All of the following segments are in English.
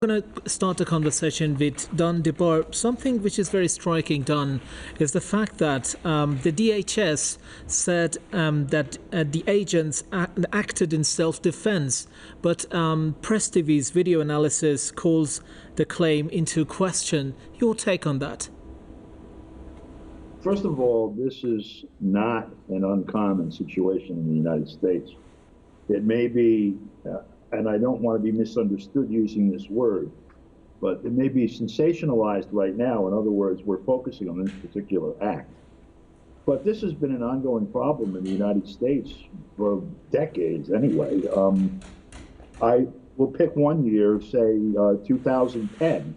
I'm going to start a conversation with Don DeBoer. Something which is very striking, Don, is the fact that the DHS said that the agents acted in self-defense, but PRESSTV's video analysis calls the claim into question. Your take on that? First of all, this is not an uncommon situation in the United States. It may be and I don't want to be misunderstood using this word, but it may be sensationalized right now. In other words, we're focusing on this particular act. But this has been an ongoing problem in the United States for decades anyway. I will pick one year, say 2010.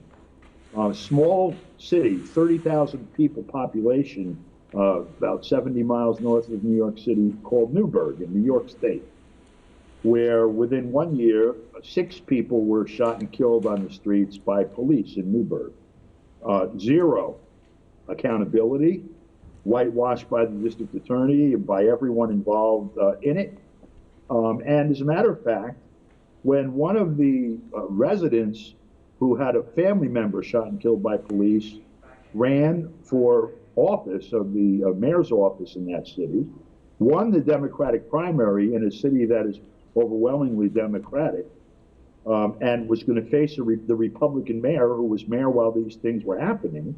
Small city, 30,000 people population, about 70 miles north of New York City, called Newburgh in New York State, where within 1 year, 6 people were shot and killed on the streets by police in Newburgh. Zero accountability, whitewashed by the district attorney and by everyone involved in it. And as a matter of fact, when one of the residents who had a family member shot and killed by police ran for office of the mayor's office in that city, won the Democratic primary in a city that is overwhelmingly Democratic, and was going to face the Republican mayor who was mayor while these things were happening,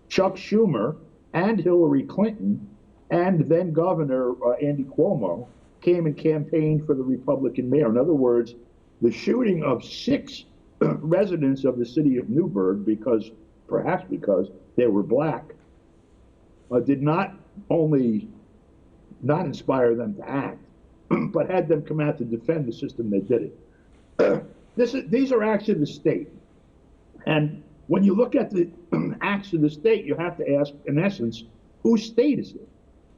Chuck Schumer and Hillary Clinton and then Governor Andy Cuomo came and campaigned for the Republican mayor. In other words, the shooting of 6 residents of the city of Newburgh, perhaps because they were black, did not only not inspire them to act, but had them come out to defend the system that did it. These are acts of the state. And when you look at the acts of the state, you have to ask, in essence, whose state is it?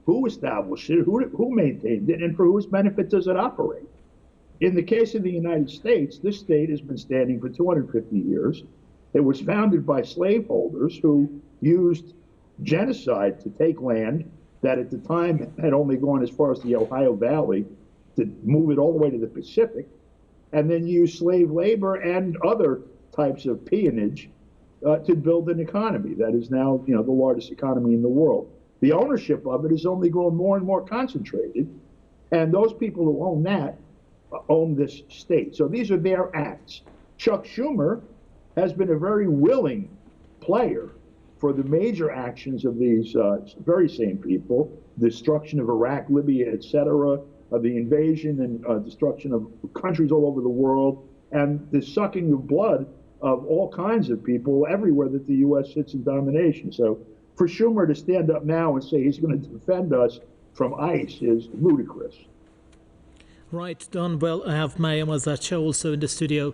Who established it? Who maintained it? And for whose benefit does it operate? In the case of the United States, this state has been standing for 250 years. It was founded by slaveholders who used genocide to take land that at the time had only gone as far as the Ohio Valley, to move it all the way to the Pacific, and then use slave labor and other types of peonage to build an economy that is now, the largest economy in the world. The ownership of it has only grown more and more concentrated, and those people who own that own this state. So these are their acts. Chuck Schumer has been a very willing player for the major actions of these very same people, destruction of Iraq, Libya, etc., the invasion and destruction of countries all over the world, and the sucking of blood of all kinds of people everywhere that the U.S. sits in domination. So for Schumer to stand up now and say he's going to defend us from ICE is ludicrous. Right, Don. Well, I have Mayam Azacha also in the studio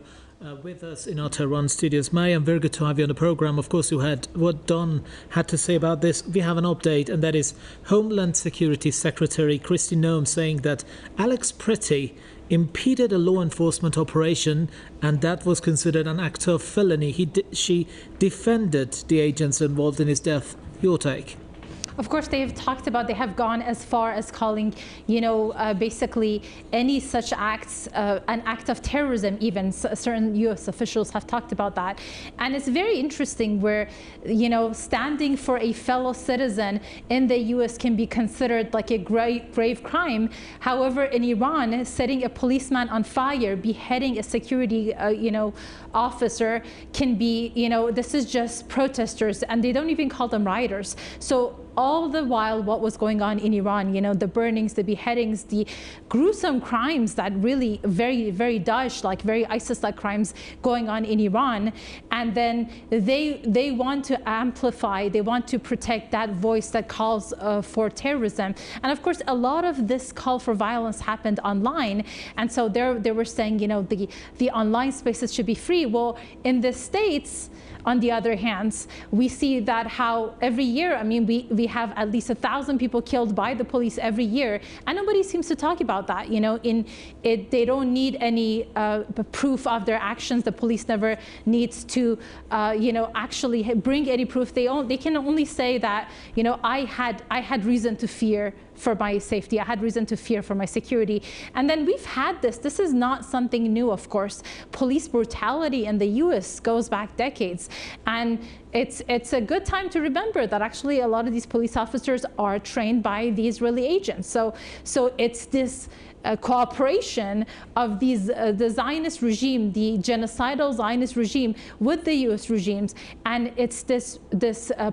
with us in our Tehran studios. Mayam, very good to have you on the program. Of course, you had what Don had to say about this. We have an update, and that is Homeland Security Secretary Kristi Noem saying that Alex Pretty impeded a law enforcement operation, and that was considered an act of felony. She defended the agents involved in his death. Your take? Of course, they have gone as far as calling, basically any such acts an act of terrorism. Even certain U.S. officials have talked about that. And it's very interesting where, standing for a fellow citizen in the U.S. can be considered like a grave crime. However, in Iran, setting a policeman on fire, beheading a security, officer can be, this is just protesters, and they don't even call them rioters. So all the while, what was going on in Iran, the burnings, the beheadings, the gruesome crimes that really very, very Daesh-like, very ISIS-like crimes going on in Iran. And then they want to amplify, they want to protect that voice that calls for terrorism. And of course, a lot of this call for violence happened online. And so they were saying, the online spaces should be free. Well, in the States, on the other hand, we see that how every year, we have at least 1,000 people killed by the police every year, and nobody seems to talk about that. They don't need any proof of their actions. The police never needs to, actually bring any proof. They can only say that, I had reason to fear for my safety. I had reason to fear for my security. And then we've had this. This is not something new, of course. Police brutality in the U.S. goes back decades. And it's a good time to remember that actually a lot of these police officers are trained by the Israeli agents. So it's this cooperation of these the Zionist regime, the genocidal Zionist regime, with the U.S. regimes, and it's this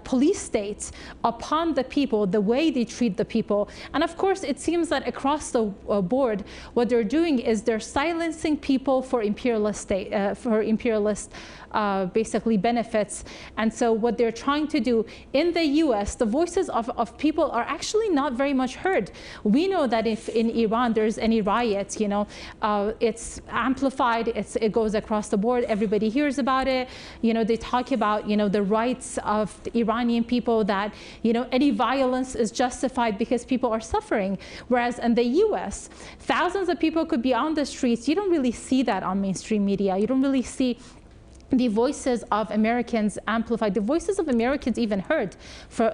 police state upon the people, the way they treat the people. And of course, it seems that across the board, what they're doing is they're silencing people for imperialist basically benefits. And so what they're trying to do in the U.S., the voices of people are actually not very much heard. We know that if in Iran there's any riots, it's amplified, it goes across the board, everybody hears about it. They talk about, the rights of the Iranian people, that, any violence is justified because people are suffering. Whereas in the U.S., thousands of people could be on the streets. You don't really see that on mainstream media. You don't really see the voices of Americans amplified, the voices of Americans even heard,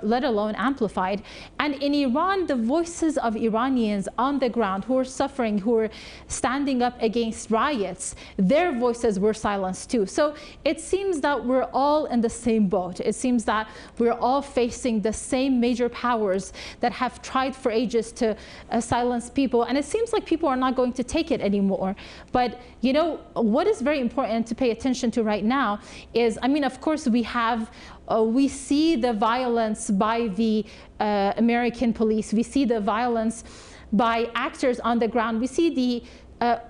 let alone amplified. And in Iran, the voices of Iranians on the ground who are suffering, who are standing up against riots, their voices were silenced too. So it seems that we're all in the same boat. It seems that we're all facing the same major powers that have tried for ages to silence people. And it seems like people are not going to take it anymore. But what is very important to pay attention to right now is, of course, we see the violence by the American police. We see the violence by actors on the ground. We see the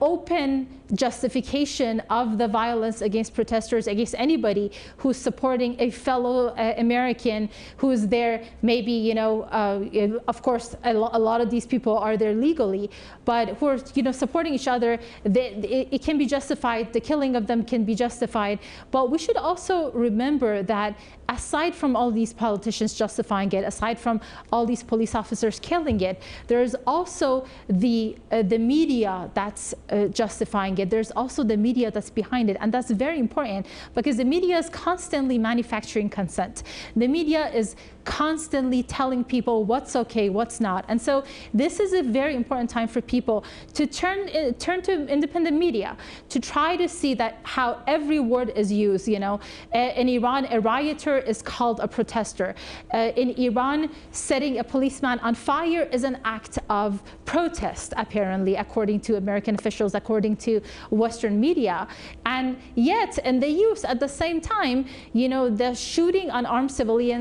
open justification of the violence against protesters, against anybody who's supporting a fellow American who's there. Maybe, of course, a lot of these people are there legally, but who are, supporting each other. It can be justified. The killing of them can be justified. But we should also remember that aside from all these politicians justifying it, aside from all these police officers killing it, there's also the media that's justifying it. There's also the media that's behind it, and that's very important because the media is constantly manufacturing consent. The media is constantly telling people what's okay, what's not. And so this is a very important time for people to turn to independent media, to try to see that how every word is used. In Iran, a rioter is called a protester. In Iran, setting a policeman on fire is an act of protest, apparently, according to American officials, according to Western media. And yet, in the US, at the same time, the shooting on armed civilians